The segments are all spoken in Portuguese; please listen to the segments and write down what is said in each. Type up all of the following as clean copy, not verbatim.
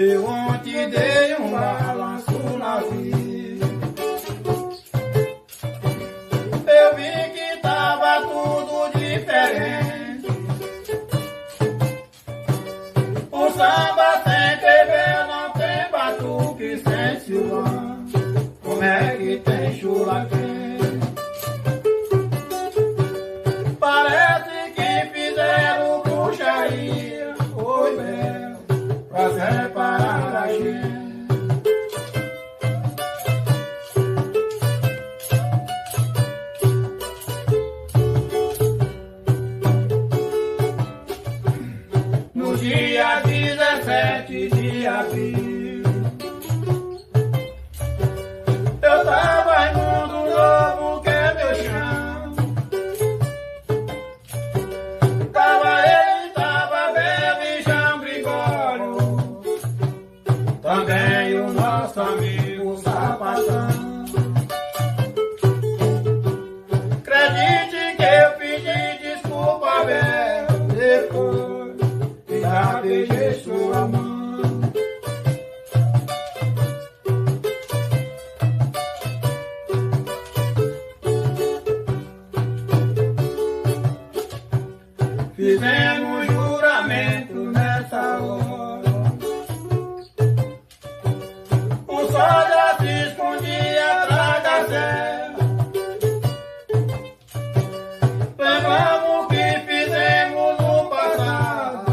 Eu ontem dei um balanço na vida. Eu vi que tava tudo diferente. O samba sem TV não tem batuque sem silão. Como é que tem chula quente? Parece que fizeram bruxaria. Oi, Bel, pra separar a gente. No dia 17 de abril, eu tava em mundo novo que é meu chão. Tava ele, tava Bel e João Gregório, também o nosso amigo Sapatão. Acredite que eu pedi desculpa a Bel depois que já beijei sua mão. Fizemos juramento nessa hora. O sol já se escondia atrás da serra. Lembramos o que fizemos no passado.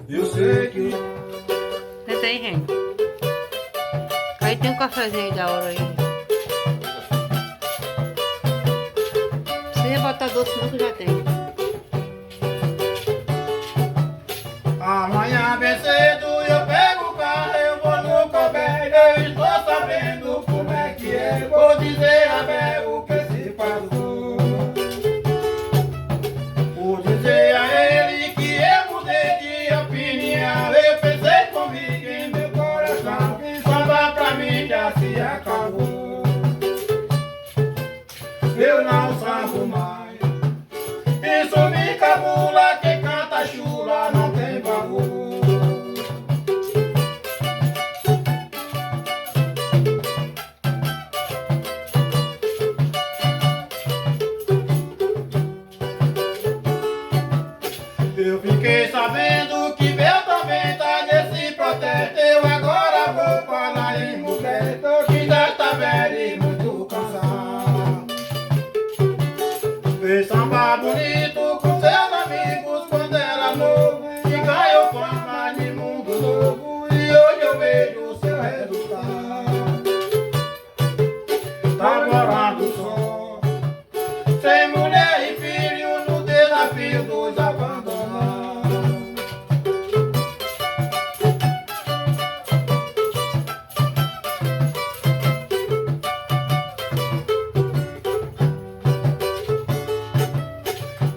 Eu sei que... Senta aí, gente. Aí tem um cafezinho da hora aí. outros nunca já tem. Amanhã bem cedo eu pego o carro, eu vou no Cobé, eu estou sabendo como é que é. Vou dizer a Bel o que se passou. Vou dizer a ele que eu mudei de opinião. Eu pensei comigo em meu coração que samba pra mim já se acabou. Eu não sambo mais, isso me cabula. Quem canta chula não tem valor. Eu fiquei sabendo que Bel também tá nesse protesto. Eu agora vou falar em mulher, tô que já tá velho e muito cansado. Fez samba bonito com seus amigos quando era novo e ganhou fama de mundo novo. E hoje eu vejo o seu resultado. Tá morando só, sem mulher e filho, no desafio dos abandonados.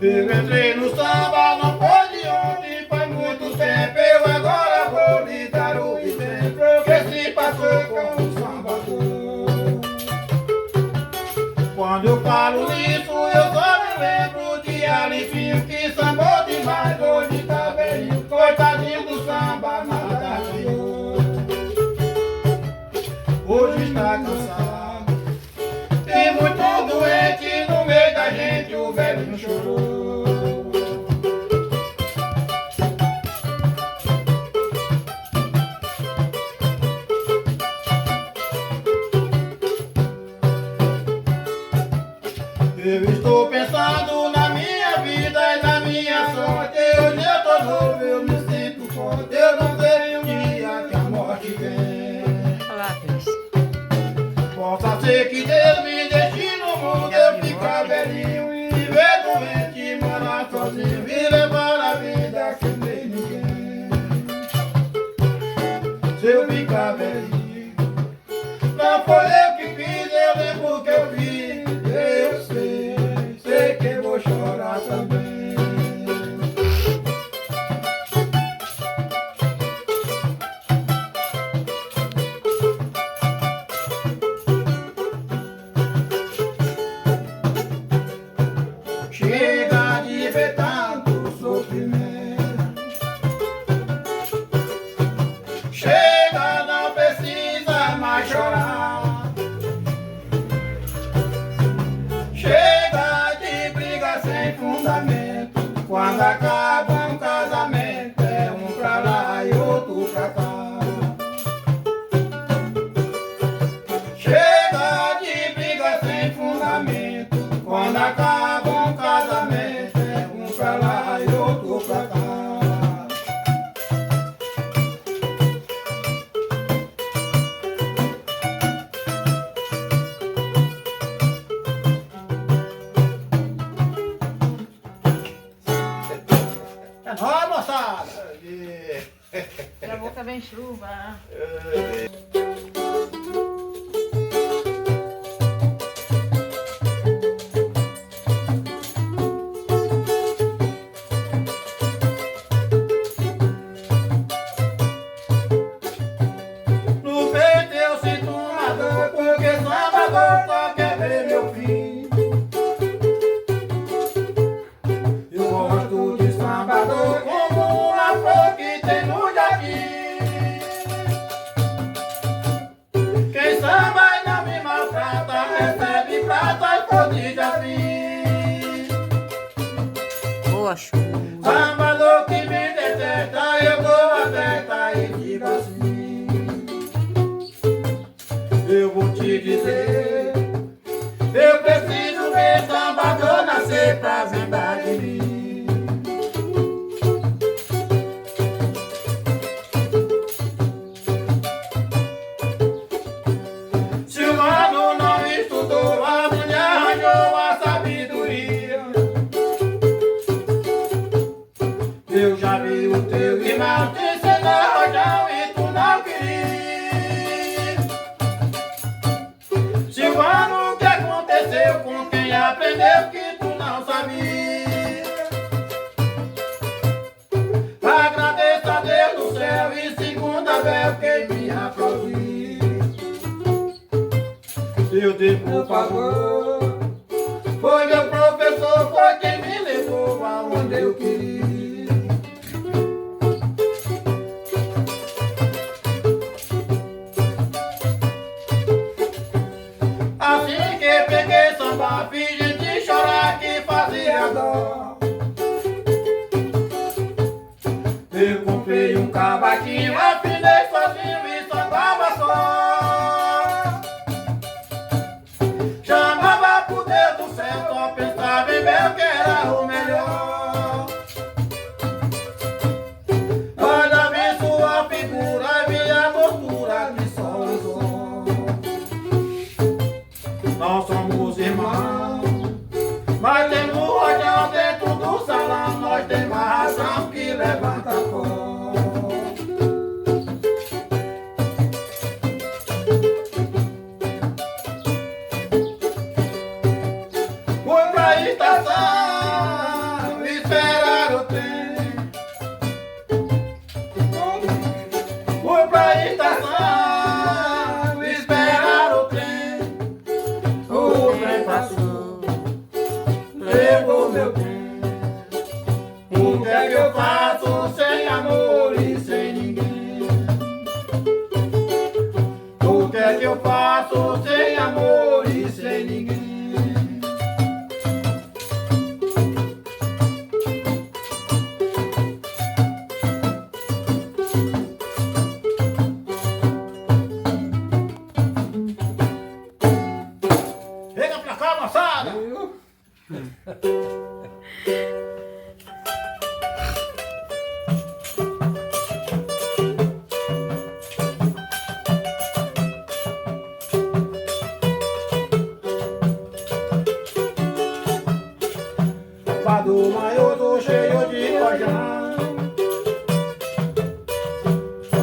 Eu entrei no samba, não foi de ontem, faz muito tempo. Eu agora vou lhe dar o exemplo que se passou com o sambador. Quando eu falo nisso, eu só me lembro de Alifinho que sambou demais, hoje tá velhinho. Coitadinho do samba, nada ganhou. Hoje está cansado e muito doente, no meio da gente o velhinho chorou. Eu estou pensando na minha vida e na minha sorte. Hoje eu tô novo, eu me sinto forte. Eu não sei um dia que a morte vem. Olá, Cris. Possa ser que Deus me deixe no mundo, eu ficar velhinho e viver doente, morar sozinho e levar a vida sem ter ninguém. Se eu ficar velhinho, não foi eu que fiz, eu lembro que eu fiz. Eu sei que eu vou chorar também. Chega de ver tanto sofrimento. Chega, não precisa mais chorar. Chega de briga sem fundamento. Quando acaba um casamento, é um pra lá e outro pra cá. Chega de briga sem fundamento. Quando acaba um casamento, é um pra lá e outro pra cá. É nóis, moçada! Pela boca vem chuva. No peito eu sinto uma dor, porque sambador só quer ver meu fim. Eu gosto de sambador como uma flor que tem no jardim. Quem samba e não me maltrata, recebe prata e flor de jasmim. Boa chuva. Sambador que me detesta, eu dou a testa e digo assim. Eu vou te dizer, eu preciso ver sambador nascer pra lembrar de mim. Se o mano não estudou, a mulher arranjou a sabedoria. Deus, por favor. Foi meu professor, foi quem me levou aonde eu queria. Assim que peguei samba, fiz gente chorar que fazia dó. Eu comprei um cavaquinho, afinei sozinho e sambava só. Chamava pro Deus do céu, só pensava em ver que era o melhor. Olha, vi sua figura, vi a tortura que só usou. Nós somos irmãos, mas temos rojão dentro do salão. Nós temos a razão que levanta pó. Fui pra estação esperar o trem. Fui pra estação esperar o trem. O trem passou, levou meu trem. O que é que eu faço sem amor e sem ninguém? O que é que eu faço sem amor e sem ninguém? Chega pra cá, moçada! Do maioso cheio de rojão,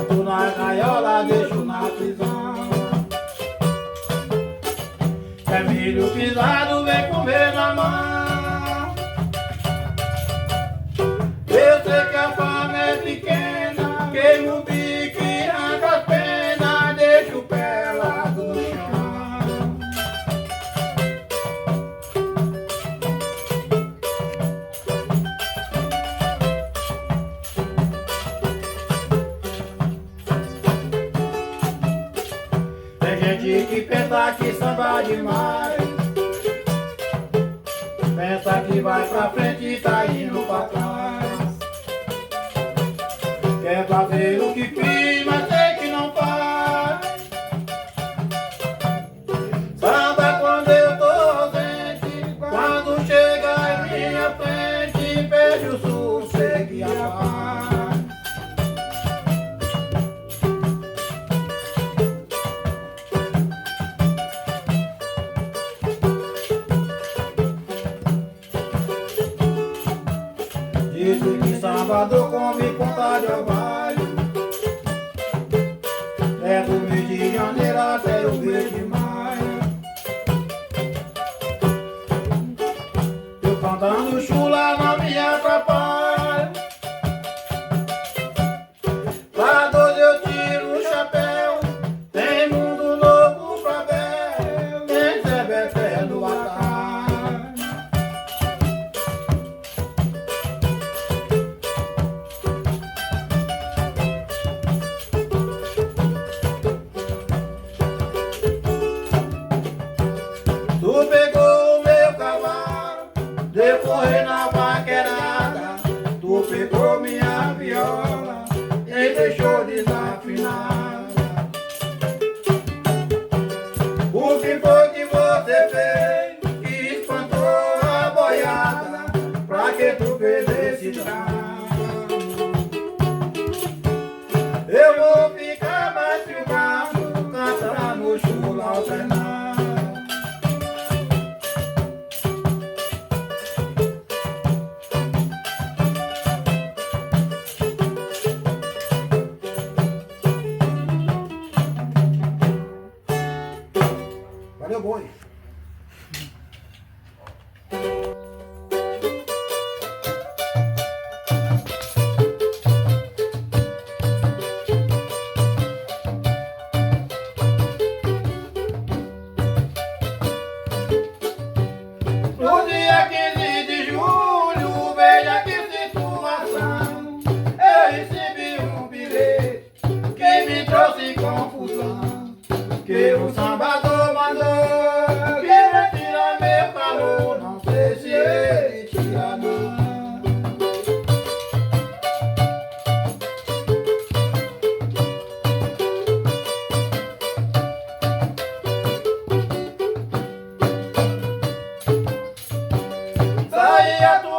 tô na gaiola, deixo na prisão. É milho pisado, vem comer na mão. Eu sei que a fama é pequena, queimo o bico e arranca as penas, deixo o pé lá do chão. Tem gente que pensa que samba demais, pensa que vai pra frente e tá indo pra trás. Quer fazer o que fiz, mas sei que não faz. Samba quando eu tô ausente, quando chega em minha frente, vejo o sossego e a paz. Disse que Salvador come vontade ao baile, é do mês de janeiro até o mês de maio. Eu cantando chula não me atrapalha. Pra dois eu tiro o chapéu, tem mundo novo pra ver, tem Zé Beté no atalho. Tu pegou o meu cavalo, deu correr na vaquerada. Tu pegou minha viola e deixou desafinada. O que foi que você fez que espantou a boiada? Pra que tu fez esse drama? Eu vou ficar mais filmado, cantar no chula alternado. Valeu, boi.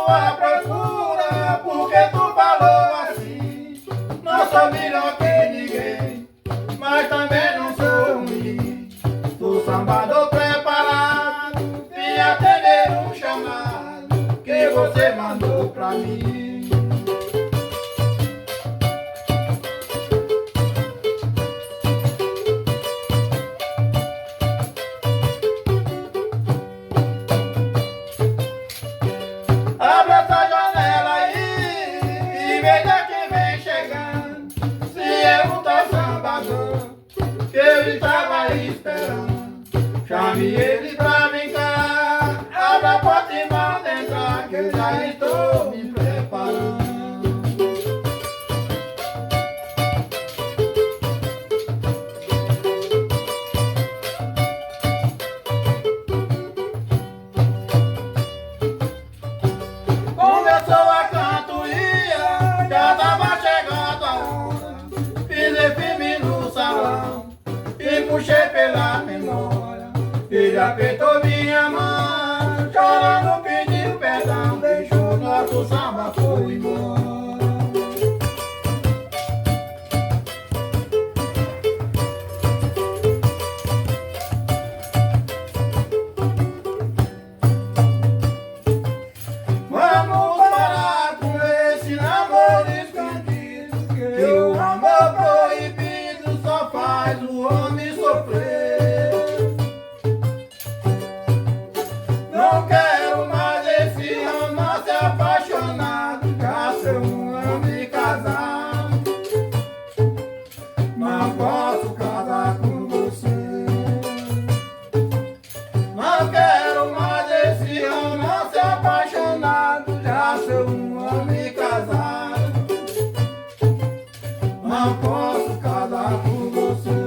tua procura, porque tu falou assim. Não sou melhor que ninguém, mas também não sou ruim. Sou sambador preparado, vim atender um chamado que você mandou pra mim. Abre essa janela aí e veja quem vem chegando. Se é o teu sambador que eu estava esperando, chame ele pra vir cá. Abra a porta e manda entrar, que eu já estou me preparando. Começou a cantoria, já tava chegando a hora. Fiz firme no salão e puxei pela memória. Ele apertou minha mão, chorando pediu perdão, deixou nosso samba, foi embora. Vamos parar com esse namoro escondido, que o amor proibido só faz o homem sofrer. Não quero mais esse romance apaixonado, já sou um homem casado. Não posso casar com você. Não quero mais esse romance apaixonado, já sou um homem casado. Não posso casar com você.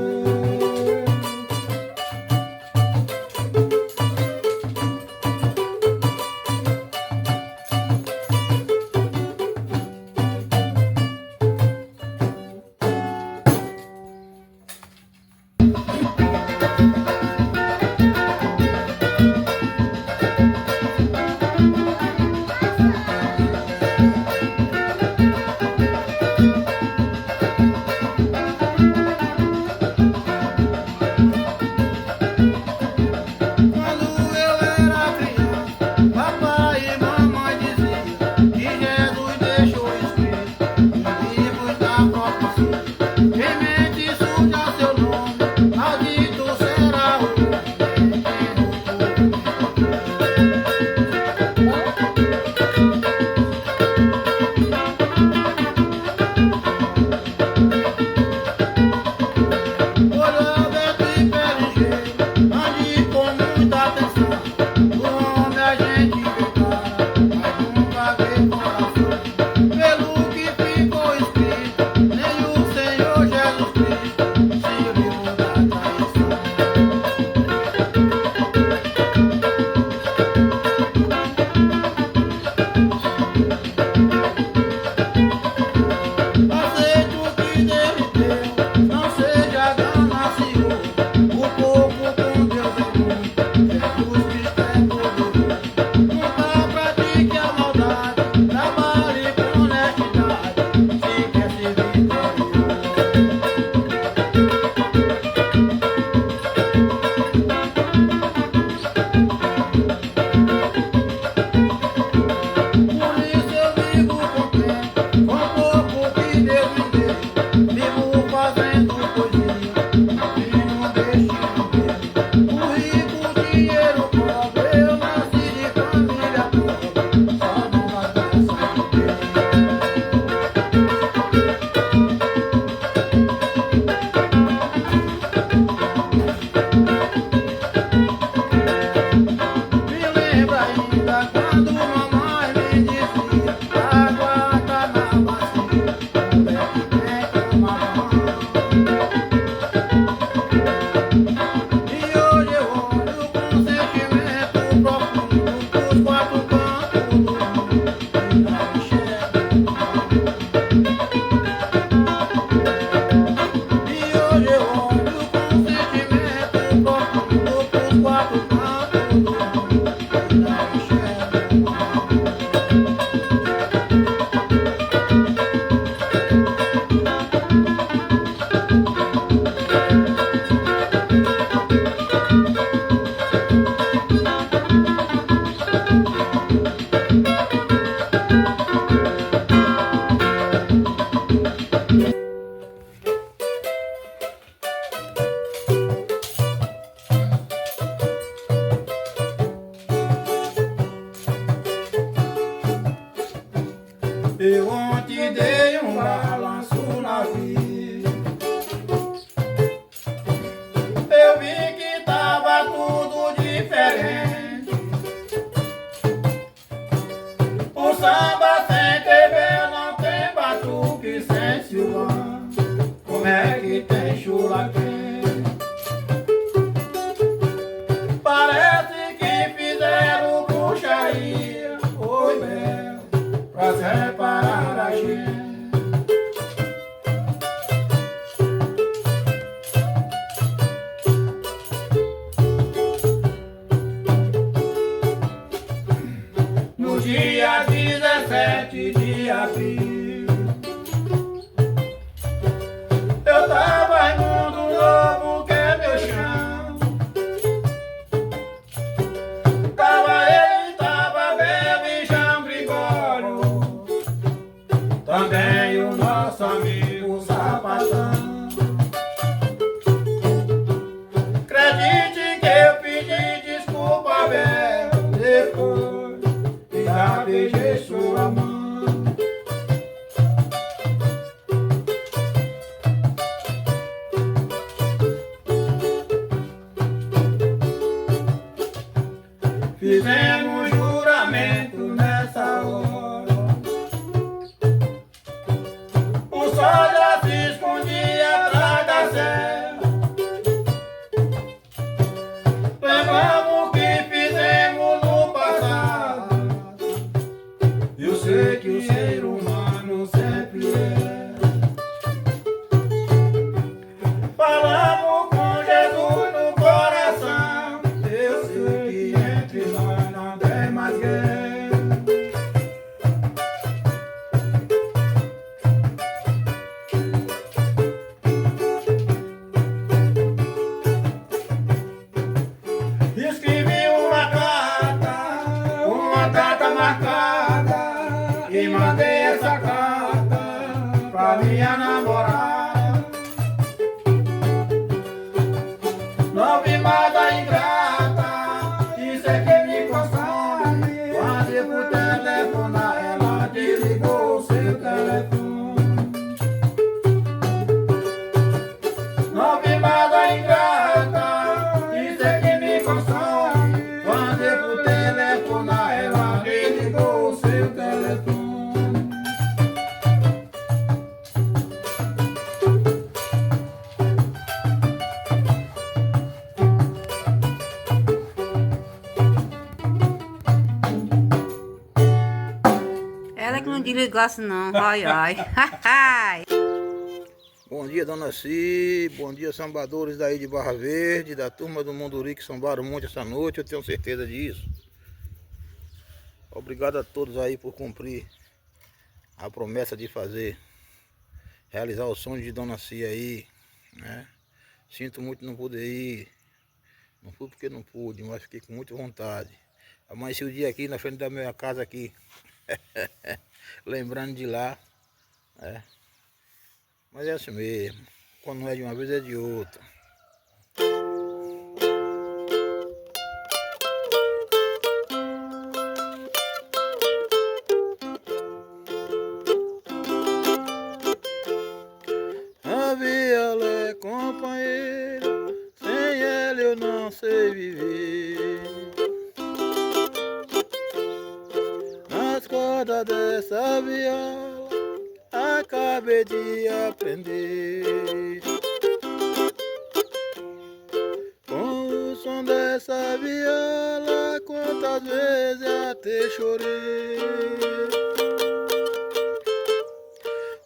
Eu ontem dei um balanço na vida. Eu vi que tava tudo diferente. O samba sem TV não tem batuque sem silvão. Como é que tem chula quente? Parece que fizeram bruxaria. Oi, Bel, pra separar a gente. No dia 17 de abril, eu tava em mundo novo que é meu chão. Tava ele, tava Bebe e João Gregório, também o nosso amigo Sapatão. Acredite que eu pedi desculpa, Bel, depois que já beijei sua mão. Fizemos juramento nessa hora. O sol já se escondia atrás da serra. Lembramos o que fizemos no passado. Eu sei que o ser humano sempre é. Falamos com Jesus no coração. Eu sei que entre nós não tem mais guerra. Escrevi uma data marcada, e mandei essa carta pra minha namorada. Não vi mais a ingrata, isso é que me consome. Quando eu fui telefonar, ela desligou o seu telefone. Não vi mais a ingrata, isso é que me consome. Quando eu fui telefonar, ela desligou o seu telefone. Ela que não desligasse não. Ai, ai. Ai. Bom dia, dona Si, bom dia, sambadores daí de Barra Verde, da turma do Munduri que sambaram muito essa noite, eu tenho certeza disso. Obrigado a todos aí por cumprir a promessa de realizar o sonho de dona Si aí, né? Sinto muito não poder ir, não fui porque não pude, mas fiquei com muita vontade. Amanheci o dia aqui na frente da minha casa aqui, lembrando de lá, né? Mas é assim mesmo, quando não é de uma vez é de outra. A viola é companheira, sem ela eu não sei viver. Nas cordas dessa viola acabei de aprender. Com o som dessa viola, quantas vezes até chorei.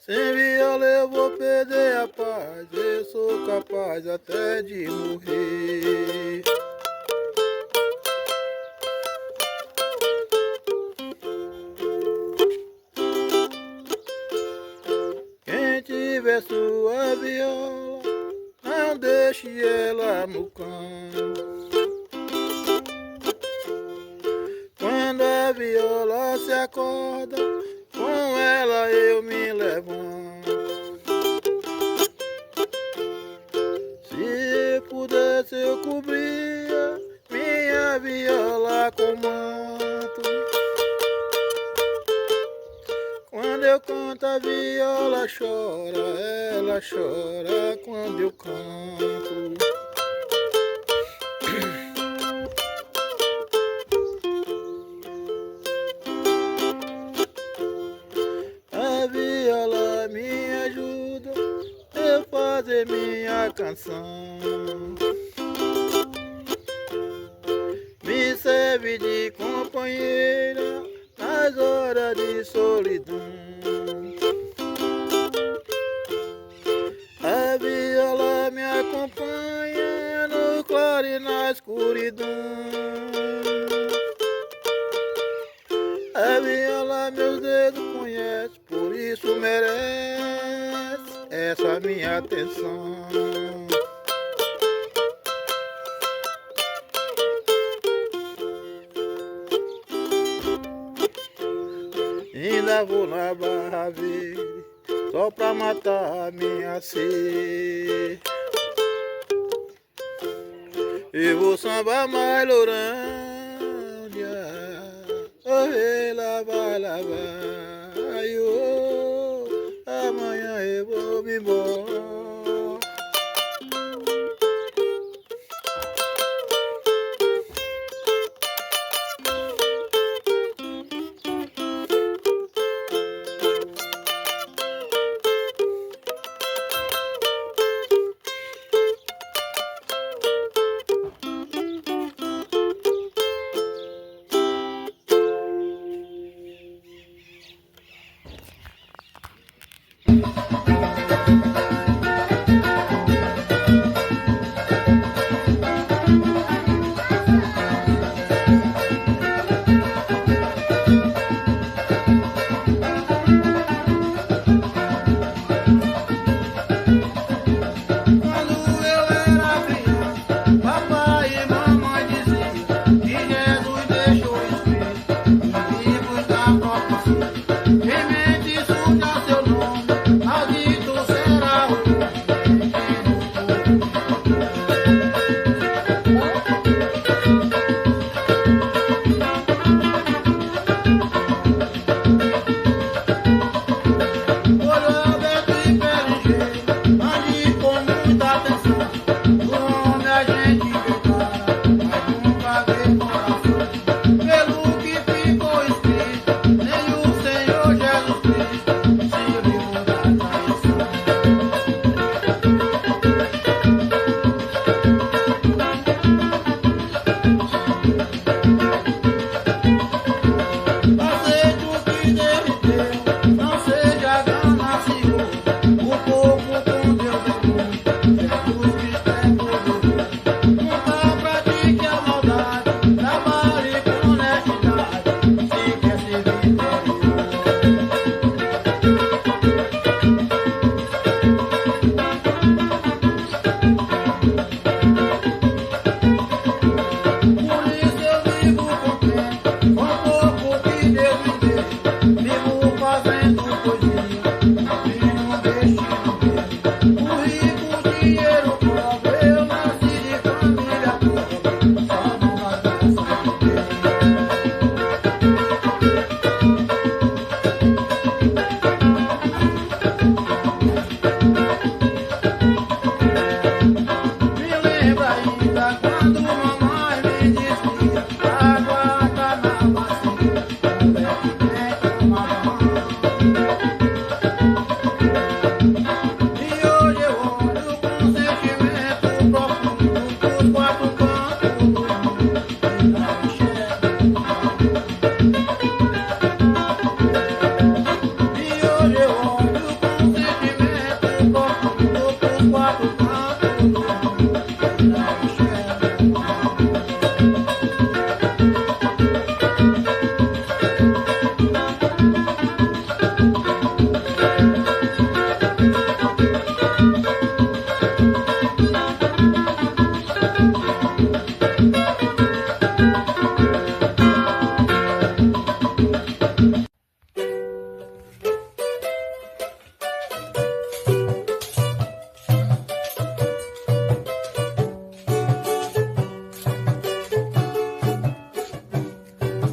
Sem viola eu vou perder a paz, eu sou capaz até de morrer. Quem tiver sua viola, não deixe ela no canto. Quando a viola se acorda, com ela eu me levanto. Se pudesse eu cobria minha viola com manto. Quando eu eu canto a viola chora, ela chora quando eu canto. A viola me ajuda a fazer minha canção. Me serve de companheira nas horas de solidão. A viola me acompanha no claro e na escuridão. A viola meus dedos conhece, por isso merece essa minha atenção. Ainda vou na Barra Verde só pra matar a minha sede. E vou sambar mais Lourândia, oi, lá vai, ai, oh, amanhã eu vou me embora.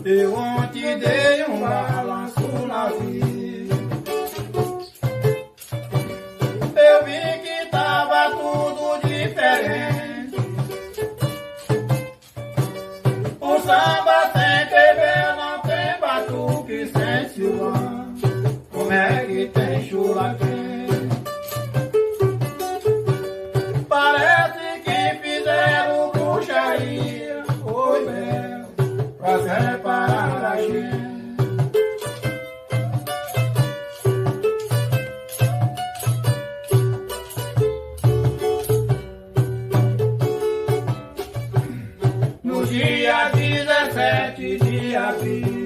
Eu ontem dei um balanço na vida é para a gente. No dia 17 de abril